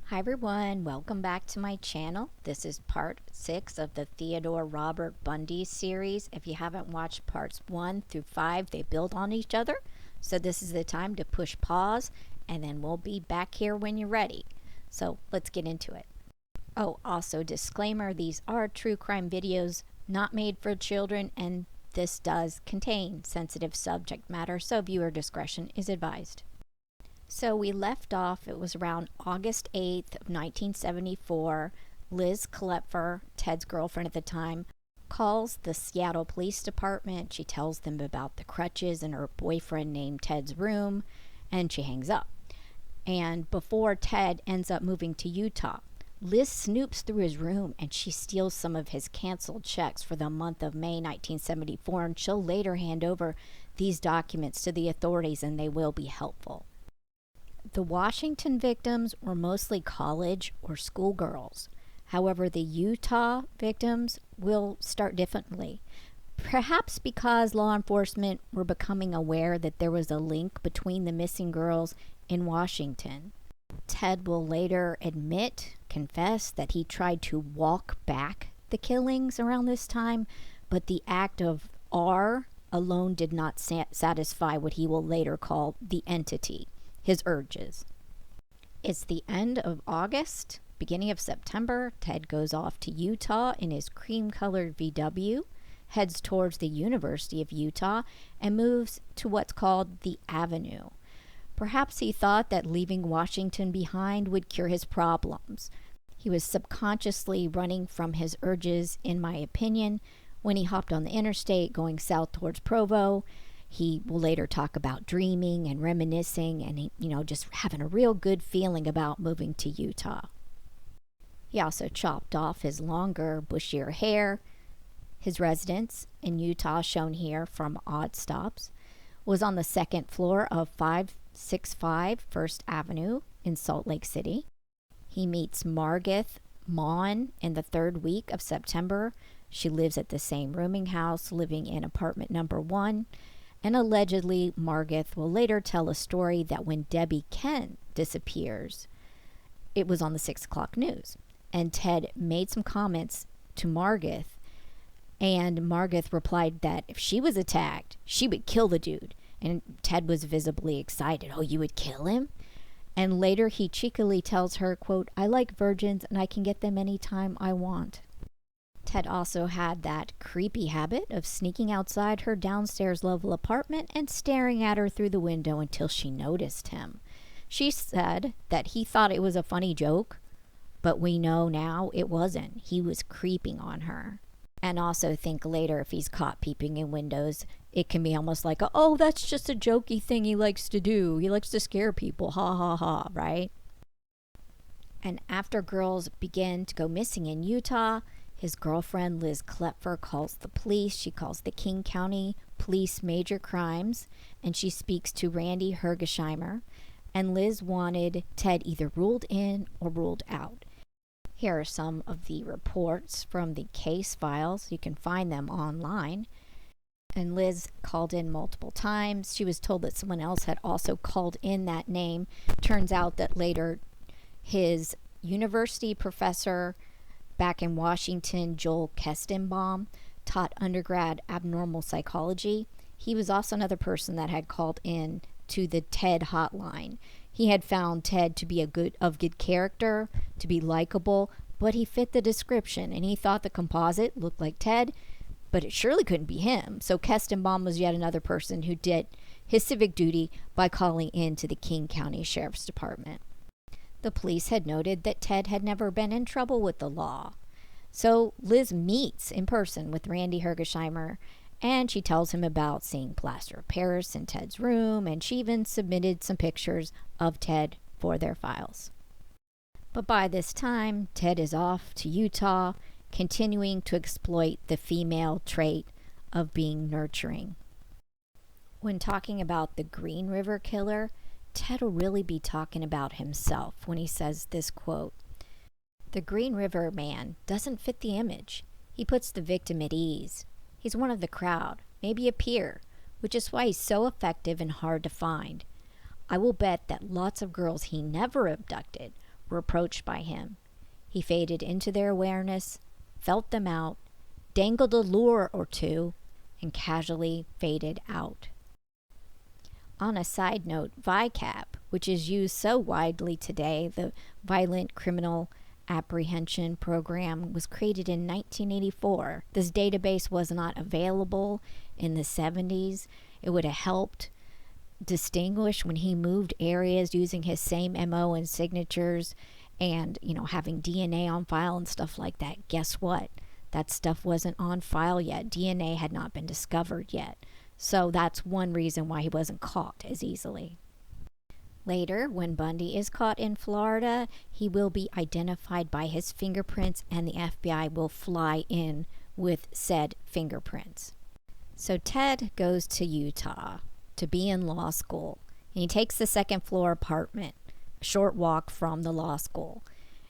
Hi everyone, welcome back to my channel. This is part 6 of the Theodore Robert Bundy series. If you haven't watched parts 1 through 5, they build on each other. So this is the time to push pause and then we'll be back here when you're ready. So let's get into it. Oh, also disclaimer, these are true crime videos not made for children, and this does contain sensitive subject matter, so viewer discretion is advised. So we left off, it was around August 8th of 1974. Liz Klepfer, Ted's girlfriend at the time, calls the Seattle Police Department. She tells them about the crutches in her boyfriend named Ted's room, and she hangs up. And before Ted ends up moving to Utah, Liz snoops through his room and she steals some of his canceled checks for the month of May 1974, and she'll later hand over these documents to the authorities and they will be helpful. The Washington victims were mostly college or school girls. However, the Utah victims will start differently. Perhaps because law enforcement were becoming aware that there was a link between the missing girls in Washington. Ted will later confess that he tried to walk back the killings around this time, but the act of R alone did not satisfy what he will later call the entity. His urges. It's the end of August, beginning of September. Ted goes off to Utah in his cream-colored VW, heads towards the University of Utah, and moves to what's called the Avenue. Perhaps he thought that leaving Washington behind would cure his problems. He was subconsciously running from his urges, in my opinion, when he hopped on the interstate going south towards Provo. He will later talk about dreaming and reminiscing and, just having a real good feeling about moving to Utah. He also chopped off his longer, bushier hair. His residence in Utah, shown here from Odd Stops, was on the second floor of 565 First Avenue in Salt Lake City. He meets Margith Maughan in the third week of September. She lives at the same rooming house, living in apartment number 1. And allegedly, Margith will later tell a story that when Debbie Kent disappears, it was on the 6 o'clock news. And Ted made some comments to Margith, and Margith replied that if she was attacked, she would kill the dude. And Ted was visibly excited. Oh, you would kill him? And later he cheekily tells her, quote, "I like virgins and I can get them anytime I want." Ted also had that creepy habit of sneaking outside her downstairs level apartment and staring at her through the window until she noticed him. She said that he thought it was a funny joke, but we know now it wasn't. He was creeping on her. And also think later, if he's caught peeping in windows, it can be almost like, oh, that's just a jokey thing he likes to do. He likes to scare people. Ha ha ha, right? And after girls begin to go missing in Utah, his girlfriend, Liz Klepfer, calls the police. She calls the King County Police Major Crimes, and she speaks to Randy Hergesheimer. And Liz wanted Ted either ruled in or ruled out. Here are some of the reports from the case files. You can find them online. And Liz called in multiple times. She was told that someone else had also called in that name. Turns out that later his university professor back in Washington, Joel Kestenbaum, taught undergrad abnormal psychology. He was also another person that had called in to the Ted hotline. He had found Ted to be of good character, to be likable, but he fit the description, and he thought the composite looked like Ted, but it surely couldn't be him. So Kestenbaum was yet another person who did his civic duty by calling in to the King County Sheriff's Department. The police had noted that Ted had never been in trouble with the law. So Liz meets in person with Randy Hergesheimer, and she tells him about seeing plaster of Paris in Ted's room, and she even submitted some pictures of Ted for their files. But by this time, Ted is off to Utah, continuing to exploit the female trait of being nurturing. When talking about the Green River Killer, Ted will really be talking about himself when he says this quote, "The Green River man doesn't fit the image. He puts the victim at ease. He's one of the crowd, maybe a peer, which is why he's so effective and hard to find. I will bet that lots of girls he never abducted were approached by him. He faded into their awareness, felt them out, dangled a lure or two, and casually faded out. On a side note, VICAP, which is used so widely today, the Violent Criminal Apprehension Program, was created in 1984. This database was not available in the 70s. It would have helped distinguish when he moved areas using his same MO and signatures and, having DNA on file and stuff like that. Guess what? That stuff wasn't on file yet. DNA had not been discovered yet. So that's one reason why he wasn't caught as easily. Later, when Bundy is caught in Florida, he will be identified by his fingerprints, and the FBI will fly in with said fingerprints. So Ted goes to Utah to be in law school, and he takes the second floor apartment, a short walk from the law school.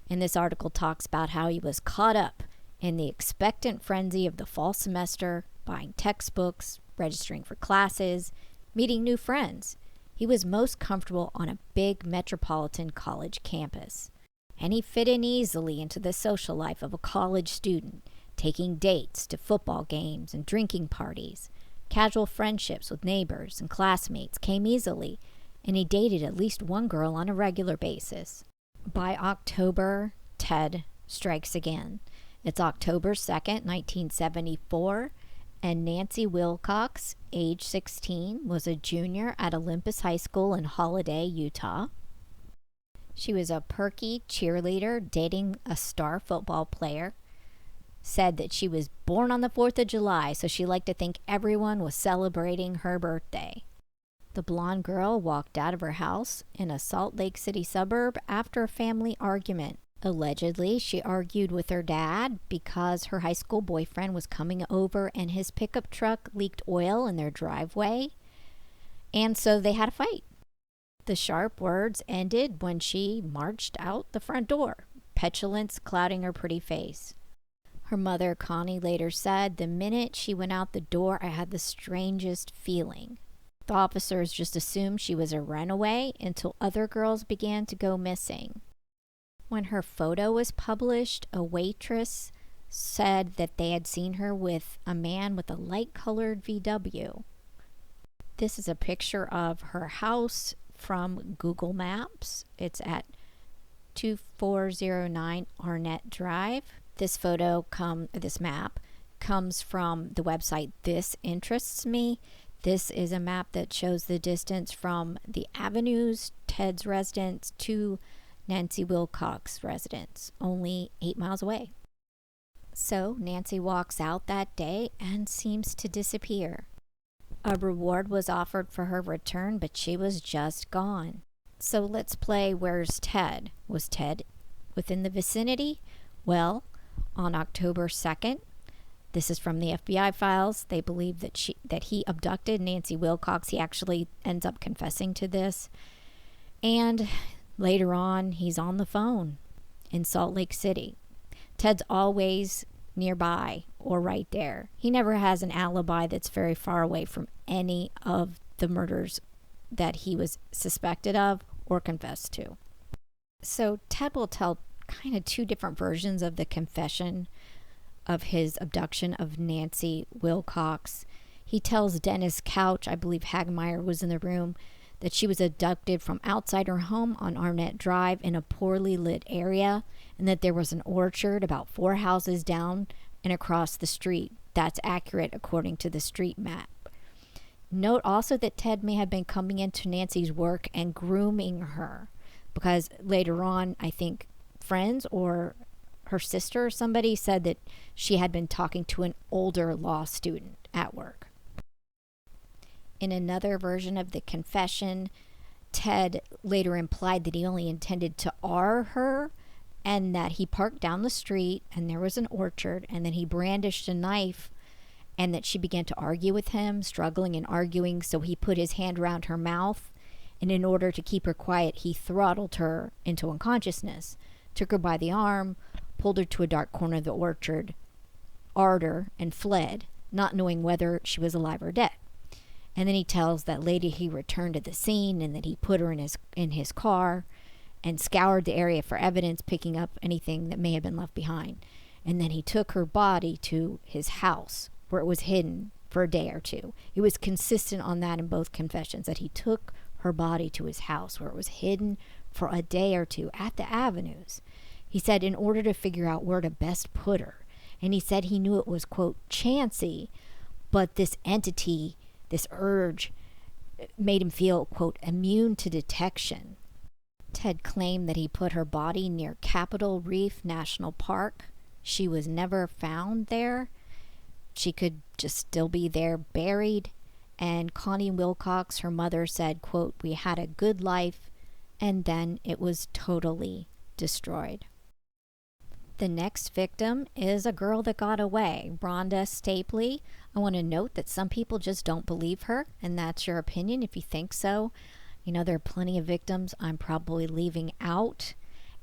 And this article talks about how he was caught up in the expectant frenzy of the fall semester, buying textbooks, registering for classes, meeting new friends. He was most comfortable on a big metropolitan college campus, and he fit in easily into the social life of a college student, taking dates to football games and drinking parties. Casual friendships with neighbors and classmates came easily, and he dated at least one girl on a regular basis. By October, Ted strikes again. It's October 2nd, 1974, and Nancy Wilcox, age 16, was a junior at Olympus High School in Holiday, Utah. She was a perky cheerleader dating a star football player. Said that she was born on the 4th of July, so she liked to think everyone was celebrating her birthday. The blonde girl walked out of her house in a Salt Lake City suburb after a family argument. Allegedly, she argued with her dad because her high school boyfriend was coming over and his pickup truck leaked oil in their driveway, and so they had a fight. The sharp words ended when she marched out the front door, petulance clouding her pretty face. Her mother, Connie, later said, "The minute she went out the door, I had the strangest feeling." The officers just assumed she was a runaway until other girls began to go missing. When her photo was published, a waitress said that they had seen her with a man with a light-colored VW. This is a picture of her house from Google Maps. It's at 2409 Arnett Drive. This map comes from the website This Interests Me. This is a map that shows the distance from the avenues, Ted's residence, to Nancy Wilcox's residence, only 8 miles away. So Nancy walks out that day and seems to disappear. A reward was offered for her return, but she was just gone. So let's play Where's Ted? Was Ted within the vicinity? Well, on October 2nd, this is from the FBI files, they believe that he abducted Nancy Wilcox. He actually ends up confessing to this. And later on, he's on the phone in Salt Lake City. Ted's always nearby or right there. He never has an alibi that's very far away from any of the murders that he was suspected of or confessed to. So Ted will tell kind of two different versions of the confession of his abduction of Nancy Wilcox. He tells Dennis Couch, I believe Hagmeyer was in the room, that she was abducted from outside her home on Arnett Drive in a poorly lit area, and that there was an orchard about 4 houses down and across the street. That's accurate according to the street map. Note also that Ted may have been coming into Nancy's work and grooming her, because later on, I think friends or her sister or somebody said that she had been talking to an older law student at work. In another version of the confession, Ted later implied that he only intended to R her, and that he parked down the street and there was an orchard, and then he brandished a knife, and that she began to argue with him, struggling and arguing, so he put his hand around her mouth, and in order to keep her quiet, he throttled her into unconsciousness, took her by the arm, pulled her to a dark corner of the orchard, R'd her, and fled, not knowing whether she was alive or dead. And then he tells that later he returned to the scene and that he put her in his car, and scoured the area for evidence, picking up anything that may have been left behind. And then he took her body to his house where it was hidden for a day or two. He was consistent on that in both confessions, that he took her body to his house where it was hidden for a day or two at the Avenues. He said in order to figure out where to best put her. And he said he knew it was, quote, chancy, but this entity, this urge, made him feel, quote, immune to detection. Ted claimed that he put her body near Capitol Reef National Park. She was never found there. She could just still be there buried. And Connie Wilcox, her mother, said, quote, we had a good life, and then it was totally destroyed. The next victim is a girl that got away, Rhonda Stapley. I want to note that some people just don't believe her, and that's your opinion if you think so. You know, there are plenty of victims I'm probably leaving out,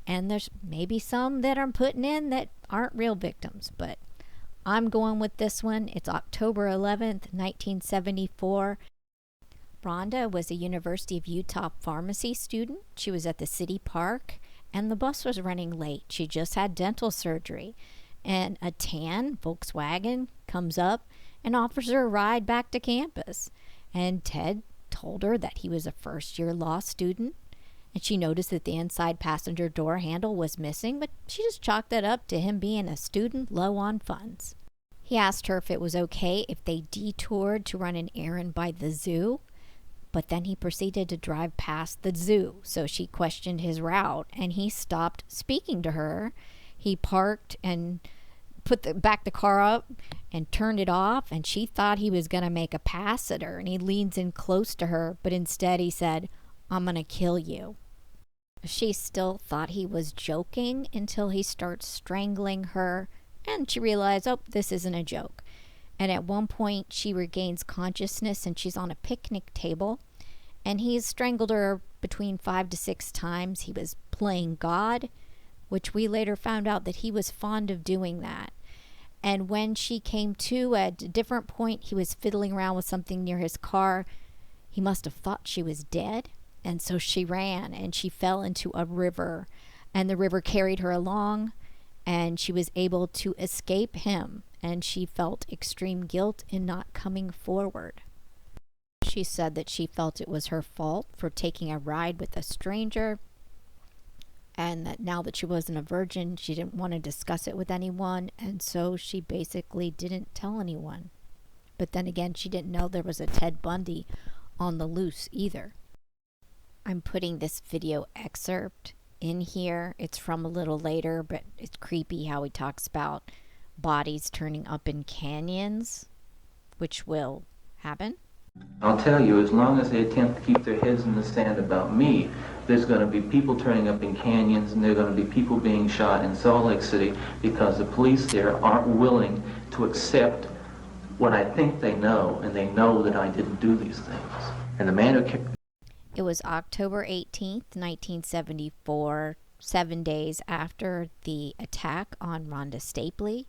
and there's maybe some that I'm putting in that aren't real victims, but I'm going with this one. It's October 11th, 1974. Rhonda was a University of Utah pharmacy student. She was at the city park, and the bus was running late. She just had dental surgery, and a tan Volkswagen comes up and offers her a ride back to campus. And Ted told her that he was a first-year law student, and she noticed that the inside passenger door handle was missing, but she just chalked that up to him being a student low on funds. He asked her if it was okay if they detoured to run an errand by the zoo, but then he proceeded to drive past the zoo, so she questioned his route, and he stopped speaking to her. He parked and backed the car up and turned it off, and she thought he was going to make a pass at her, and he leans in close to her, but instead he said, I'm going to kill you. She still thought he was joking until he starts strangling her, and she realized, oh, this isn't a joke. And at one point she regains consciousness and she's on a picnic table, and he's strangled her between 5 to 6 times. He was playing God, which we later found out that he was fond of doing that. And when she came to at a different point, he was fiddling around with something near his car. He must have thought she was dead, and so she ran and she fell into a river, and the river carried her along, and she was able to escape him, and she felt extreme guilt in not coming forward. She said that she felt it was her fault for taking a ride with a stranger, and that now that she wasn't a virgin, she didn't want to discuss it with anyone, and so she basically didn't tell anyone. But then again, she didn't know there was a Ted Bundy on the loose either. I'm putting this video excerpt in here. It's from a little later, but it's creepy how he talks about bodies turning up in canyons, which will happen. I'll tell you, as long as they attempt to keep their heads in the sand about me, there's going to be people turning up in canyons, and there are going to be people being shot in Salt Lake City because the police there aren't willing to accept what I think they know, and they know that I didn't do these things. And the man who It was October 18th, 1974, 7 days after the attack on Rhonda Stapley.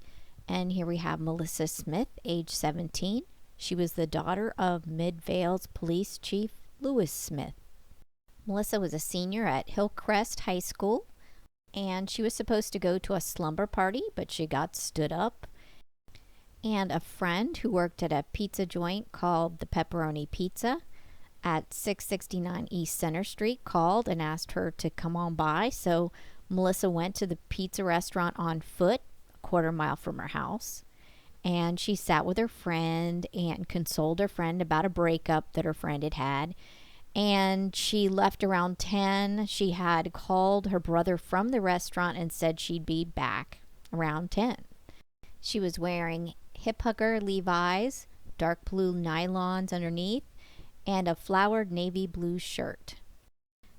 And here we have Melissa Smith, age 17. She was the daughter of Midvale's Police Chief Lewis Smith. Melissa was a senior at Hillcrest High School, and she was supposed to go to a slumber party, but she got stood up. And a friend who worked at a pizza joint called the Pepperoni Pizza at 669 East Center Street called and asked her to come on by. So Melissa went to the pizza restaurant on foot, a quarter mile from her house. And she sat with her friend and consoled her friend about a breakup that her friend had had. And she left around 10. She had called her brother from the restaurant and said she'd be back around 10. She was wearing hip hugger Levi's, dark blue nylons underneath, and a flowered navy blue shirt.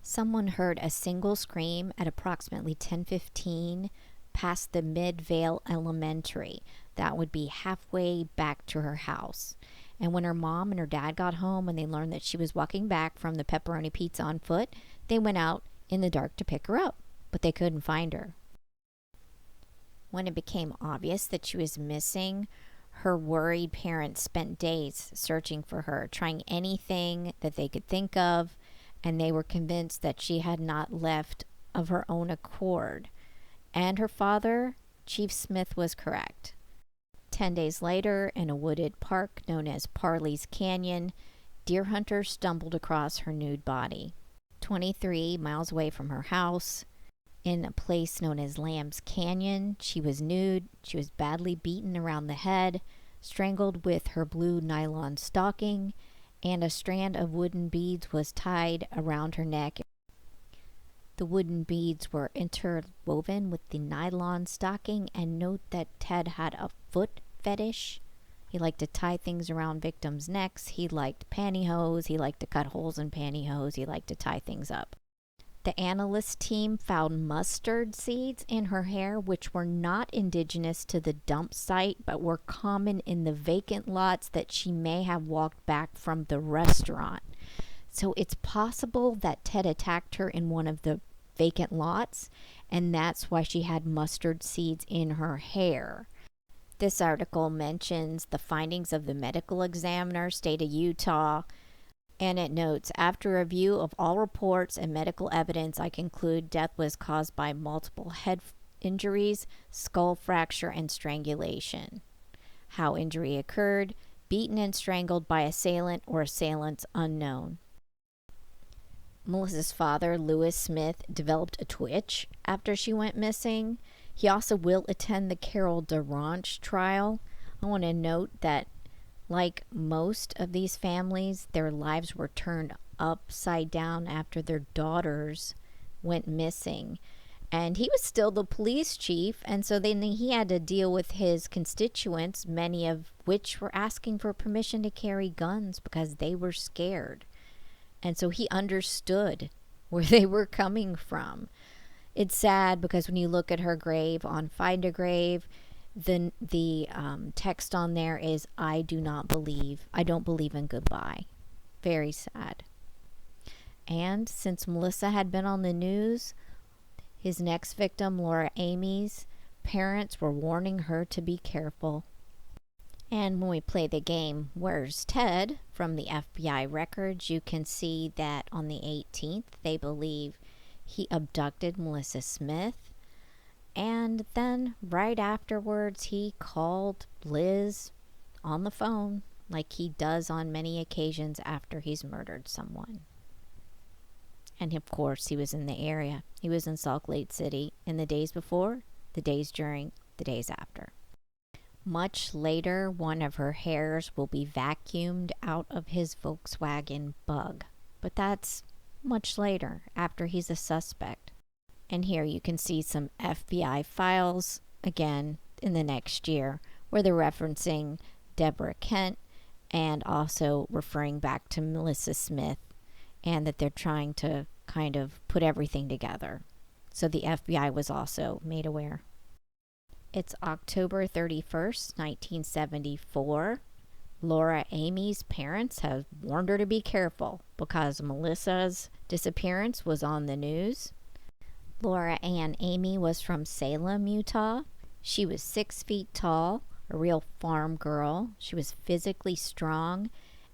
Someone heard a single scream at approximately 10:15 past the Midvale Elementary. That would be halfway back to her house. And when her mom and her dad got home and they learned that she was walking back from the Pepperoni Pizza on foot, they went out in the dark to pick her up, but they couldn't find her. When it became obvious that she was missing, her worried parents spent days searching for her, trying anything that they could think of, and they were convinced that she had not left of her own accord. And her father, Chief Smith, was correct. 10 days later, in a wooded park known as Parley's Canyon, deer hunters stumbled across her nude body. 23 miles away from her house, in a place known as Lamb's Canyon, she was nude. She was badly beaten around the head, strangled with her blue nylon stocking, and a strand of wooden beads was tied around her neck. The wooden beads were interwoven with the nylon stocking, and note that Ted had a foot fetish. He liked to tie things around victims' necks. He liked pantyhose. He liked to cut holes in pantyhose. He liked to tie things up. The analyst team found mustard seeds in her hair, which were not indigenous to the dump site, but were common in the vacant lots that she may have walked back from the restaurant. So it's possible that Ted attacked her in one of the vacant lots, and that's why she had mustard seeds in her hair. This article mentions the findings of the medical examiner, state of Utah, and it notes, after review of all reports and medical evidence, I conclude death was caused by multiple head injuries, skull fracture, and strangulation. How injury occurred: beaten and strangled by assailant or assailants unknown. Melissa's father, Lewis Smith, developed a twitch after she went missing. He also will attend the Carol DeRanch trial. I want to note that, like most of these families, their lives were turned upside down after their daughters went missing. And he was still the police chief, and so then he had to deal with his constituents, many of which were asking for permission to carry guns because they were scared. And so he understood where they were coming from. It's sad because when you look at her grave on Find a Grave, the text on there is, I don't believe in goodbye. Very sad. And since Melissa had been on the news, his next victim, Laura Amy's parents were warning her to be careful. And when we play the game Where's Ted from the FBI records, you can see that on the 18th they believe he abducted Melissa Smith. And then right afterwards he called Liz on the phone, like he does on many occasions after he's murdered someone. And of course he was in the area. He was in Salt Lake City in the days before, the days during, the days after. Much later, one of her hairs will be vacuumed out of his Volkswagen Bug. But that's much later, after he's a suspect. And here you can see some FBI files, again, in the next year, where they're referencing Deborah Kent and also referring back to Melissa Smith, and that they're trying to kind of put everything together. So the FBI was also made aware. It's October 31st, 1974. Laura Amy's parents have warned her to be careful because Melissa's disappearance was on the news. Laura Ann Amy was from Salem, Utah. She was 6 feet tall, a real farm girl. She was physically strong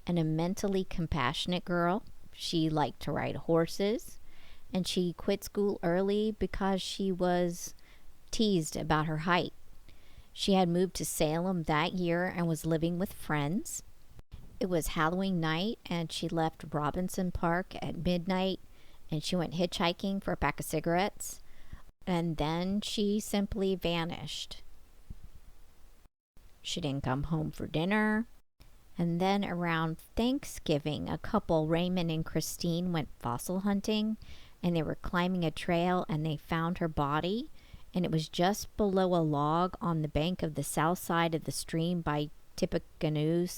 and a mentally compassionate girl. She liked to ride horses, and she quit school early because she was teased about her height. She had moved to Salem that year and was living with friends. It was Halloween night, and she left Robinson Park at midnight, and she went hitchhiking for a pack of cigarettes, and then she simply vanished. She didn't come home for dinner. And then around Thanksgiving, a couple, Raymond and Christine, went fossil hunting, and they were climbing a trail, and they found her body, and it was just below a log on the bank of the south side of the stream by Tippecanoe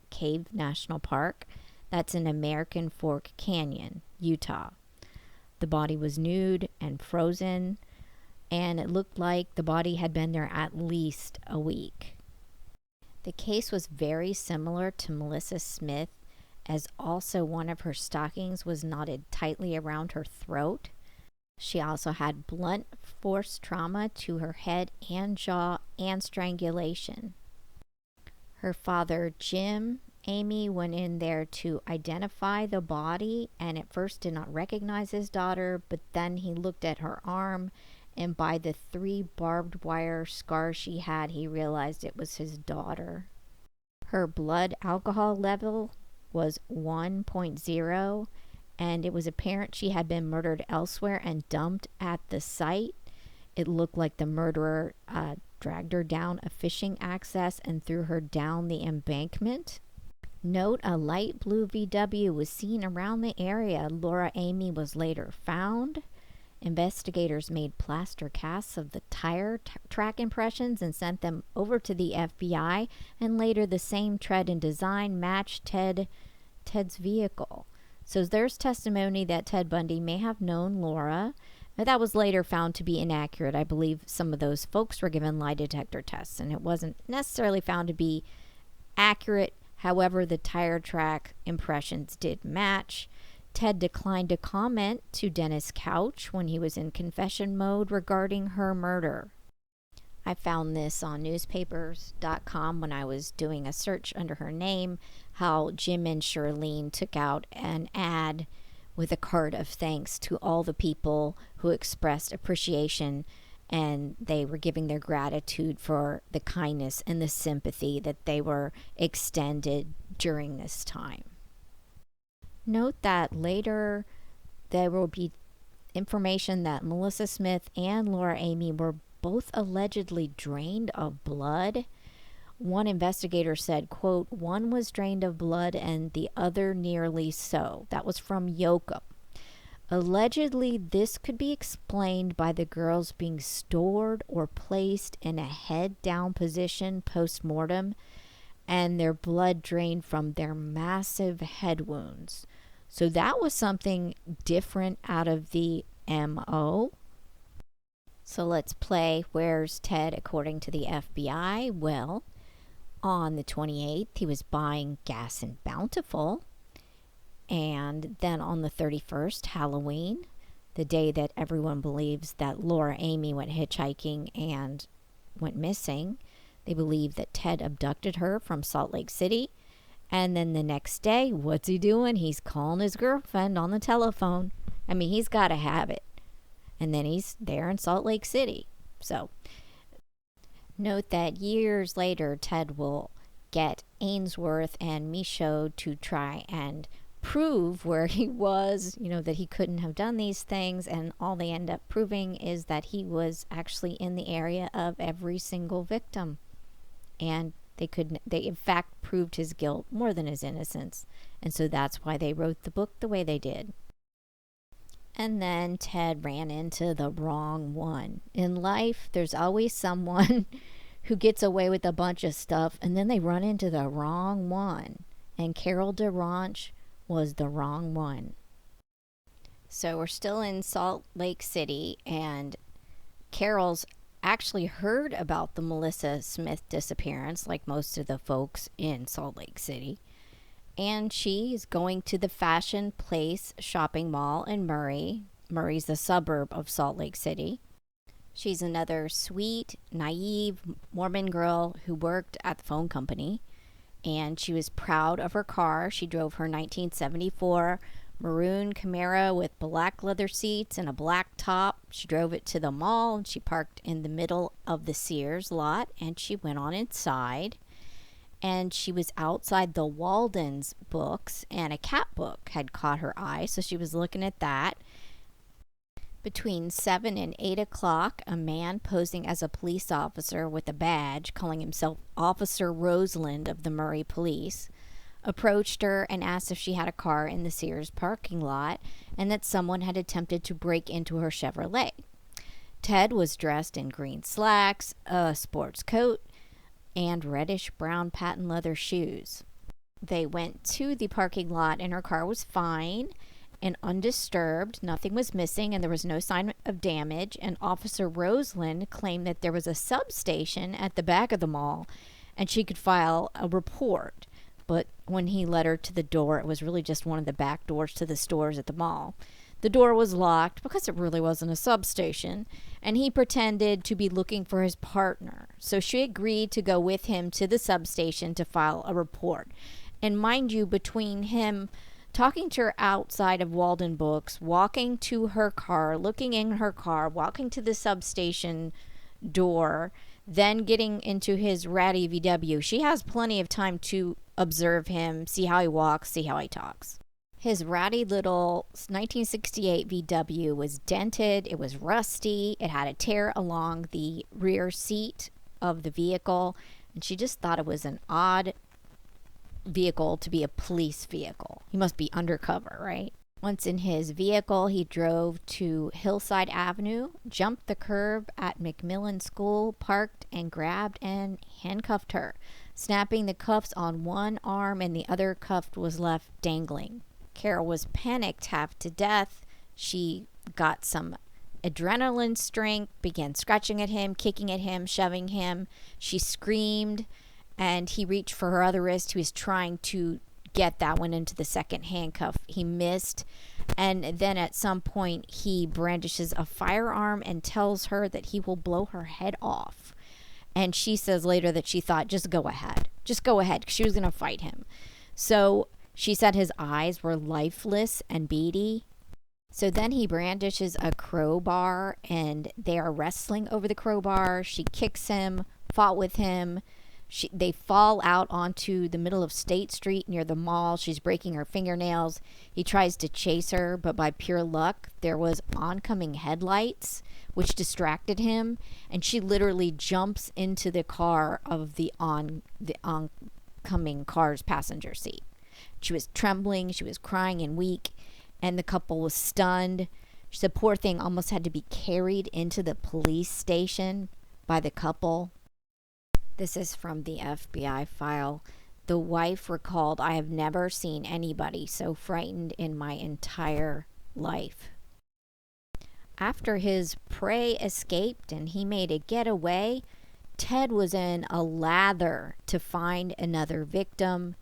Cave National Park. That's in American Fork Canyon, Utah. The body was nude and frozen, and it looked like the body had been there at least a week. The case was very similar to Melissa Smith, as also one of her stockings was knotted tightly around her throat. She also had blunt force trauma to her head and jaw and strangulation. Her father, Jim, Amy went in there to identify the body and at first did not recognize his daughter, but then he looked at her arm, and by the 3 barbed wire scars she had, he realized it was his daughter. Her blood alcohol level was 1.0, and it was apparent she had been murdered elsewhere and dumped at the site. It looked like the murderer dragged her down a fishing access and threw her down the embankment. Note, a light blue VW was seen around the area. Laura Amy was later found. Investigators made plaster casts of the tire track impressions and sent them over to the FBI, and later the same tread and design matched Ted's vehicle. So there's testimony that Ted Bundy may have known Laura, but that was later found to be inaccurate. I believe some of those folks were given lie detector tests, and it wasn't necessarily found to be accurate. However, the tire track impressions did match. Ted declined to comment to Dennis Couch when he was in confession mode regarding her murder. I found this on newspapers.com when I was doing a search under her name, how Jim and Shirlene took out an ad with a card of thanks to all the people who expressed appreciation, and they were giving their gratitude for the kindness and the sympathy that they were extended during this time. Note that later there will be information that Melissa Smith and Laura Amy were both allegedly drained of blood. One investigator said, quote, "One was drained of blood and the other nearly so." That was from Yoakum. Allegedly, this could be explained by the girls being stored or placed in a head-down position post-mortem, and their blood drained from their massive head wounds. So that was something different out of the MO. So let's play Where's Ted according to the FBI. Well, on the 28th, he was buying gas in Bountiful. And then on the 31st, Halloween, the day that everyone believes that Laura Amy went hitchhiking and went missing, they believe that Ted abducted her from Salt Lake City. And then the next day, what's he doing? He's calling his girlfriend on the telephone. I mean, he's got to have it. And then he's there in Salt Lake City. So note that years later, Ted will get Ainsworth and Michaud to try and prove where he was, that he couldn't have done these things, and all they end up proving is that he was actually in the area of every single victim, and they in fact proved his guilt more than his innocence, and so that's why they wrote the book the way they did. And then Ted ran into the wrong one. In life, there's always someone who gets away with a bunch of stuff, and then they run into the wrong one, and Carol DeRanch was the wrong one. So we're still in Salt Lake City, and Carol's actually heard about the Melissa Smith disappearance, like most of the folks in Salt Lake City. And she's going to the Fashion Place shopping mall in Murray. Murray's a suburb of Salt Lake City. She's another sweet, naive Mormon girl who worked at the phone company. And she was proud of her car. She drove her 1974 maroon Camaro with black leather seats and a black top. She drove it to the mall, and she parked in the middle of the Sears lot, and she went on inside. And she was outside the Walden's books, and a cat book had caught her eye, so she was looking at that. Between 7 and 8 o'clock, a man posing as a police officer with a badge, calling himself Officer Roseland of the Murray Police, approached her and asked if she had a car in the Sears parking lot and that someone had attempted to break into her Chevrolet. Ted was dressed in green slacks, a sports coat, and reddish-brown patent leather shoes. They went to the parking lot, and her car was fine and undisturbed. Nothing was missing, and there was no sign of damage. And Officer Roseland claimed that there was a substation at the back of the mall, and she could file a report. But when he led her to the door, it was really just one of the back doors to the stores at the mall. The door was locked because it really wasn't a substation, and he pretended to be looking for his partner. So she agreed to go with him to the substation to file a report. And mind you, between him talking to her outside of Walden Books, walking to her car, looking in her car, walking to the substation door, then getting into his ratty VW, she has plenty of time to observe him, see how he walks, see how he talks. His ratty little 1968 VW was dented, it was rusty, it had a tear along the rear seat of the vehicle, and she just thought it was an odd vehicle to be a police vehicle. He must be undercover, right? Once in his vehicle, he drove to Hillside Avenue, jumped the curb at Macmillan School, parked and grabbed and handcuffed her, snapping the cuffs on one arm and the other cuff was left dangling. Carol was panicked half to death. She got some adrenaline strength, began scratching at him, kicking at him, shoving him. She screamed, and he reached for her other wrist. He was trying to get that one into the second handcuff. He missed, and then at some point he brandishes a firearm and tells her that he will blow her head off. And she says later that she thought, just go ahead, because she was going to fight him. So she said his eyes were lifeless and beady. So then he brandishes a crowbar, and they are wrestling over the crowbar. She kicks him, fought with him. They fall out onto the middle of State Street near the mall. She's breaking her fingernails. He tries to chase her, but by pure luck, there was oncoming headlights, which distracted him, and she literally jumps into the car of the oncoming car's passenger seat. She was trembling, she was crying and weak, and the couple was stunned. The poor thing almost had to be carried into the police station by the couple. This is from the FBI file. The wife recalled, "I have never seen anybody so frightened in my entire life." After his prey escaped and he made a getaway, Ted was in a lather to find another victim,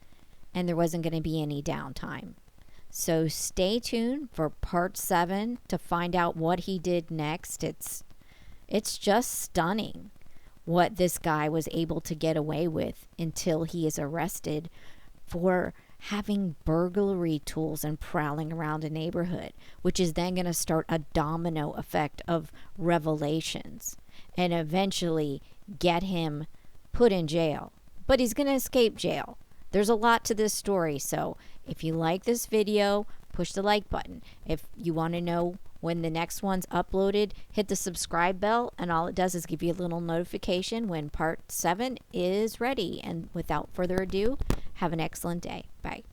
and there wasn't going to be any downtime. So stay tuned for part 7 to find out what he did next. It's just stunning what this guy was able to get away with until he is arrested for having burglary tools and prowling around a neighborhood, which is then going to start a domino effect of revelations and eventually get him put in jail. But he's going to escape jail. There's a lot to this story, so if you like this video, push the like button. If you want to know when the next one's uploaded, hit the subscribe bell, and all it does is give you a little notification when part 7 is ready. And without further ado, have an excellent day. Bye.